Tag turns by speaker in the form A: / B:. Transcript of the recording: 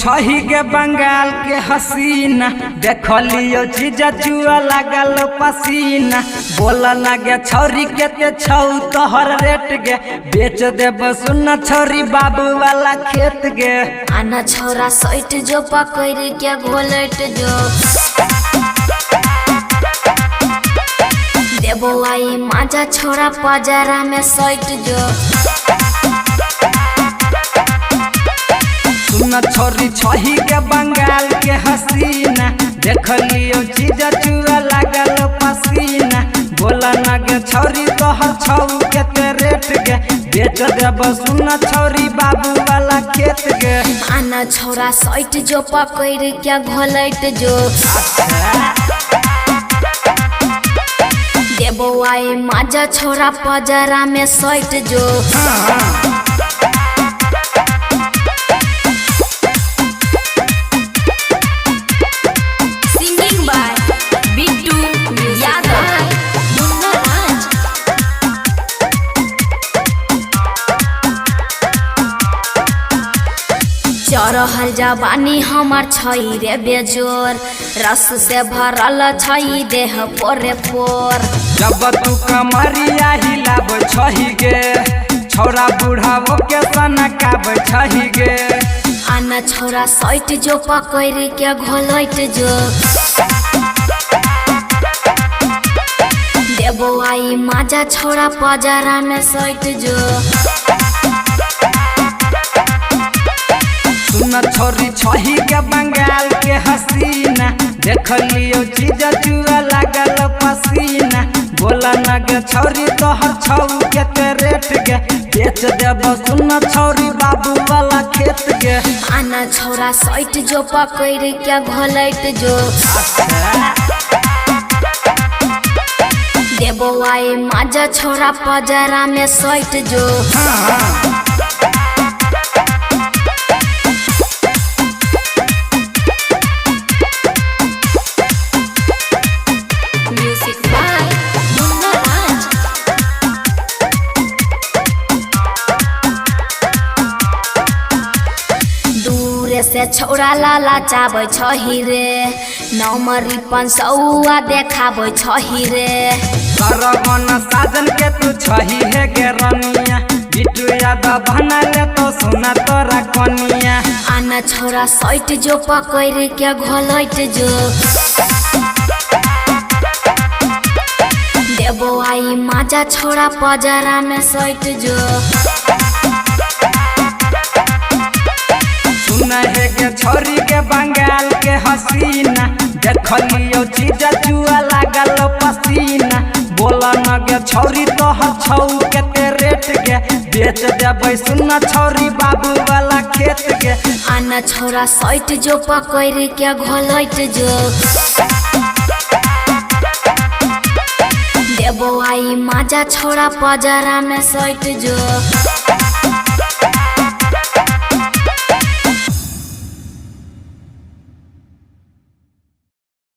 A: छही के बंगाल के हसीना देख लियो जीजा जुआ लागल पसीना बोल लगे छौरी के छौ तोहर रेट गे बेच देब सुन छौरी बाबू वाला खेत गे
B: आना छोरा सैट जो पकड़ के घोलट जो देबो आई माजा छोरा पजरा में सैट जो
A: सुन छौरी छही के बंगाल के हसीना देख लियो जीजा जुआ लागल पसीना बोल लगे छौरी तोहर छौ के रेट गे बेच देब सुन छौरी बाबू वाला खेत गे
B: आना छोरा सैट जो पकड़ के घोलट जो देबो आई माजा छोरा पजरा में सैट जो चढ़ल जवानी हमार छई रे बेजोर रस से भरल छई देह पोरे पोर
A: जब तू कमरिया हिलाब छही गे छौरा बुढ़ावो के सनकाब छही गे
B: आना छोरा सैट जो पकड़ के घोलट जो देबो आई माजा छोरा पजरा में सैट जो
A: सुन छौरी छही के बंगाल के हसीना देख लियो जीजा जुआ लागल पसीना बोल लगे छौरी तोहर छौ के रेट गे बेच देब सुन छौरी बाबू वाला खेत गे
B: आना छोरा सैट जो पकड़ के घोलट जो देबो आई माजा छोरा पजरा में सैट जो से छौरा लाला चाबै छही रे नौमरी 500 देखाबै छही रे
A: सरवन साजन के तू छही है गे रनिया बिटू यादव बना ले तो सुना तोरा कनिया
B: आना छोरा सैट जो पकड़ के घोलट जो देबो आई माजा छोरा पजरा में सैट जो
A: है के छौरी के बंगाल के हसीना देख लियो जीजा जुआ लागल पसीना बोल लगे छौरी तोहर छौ के रेट गे बेच देब सुन छौरी बाबू वाला खेत गे
B: आना छोरा सैट जो पकड़ के घोलट जो देबो आई माजा छोरा पजरा में सैट जो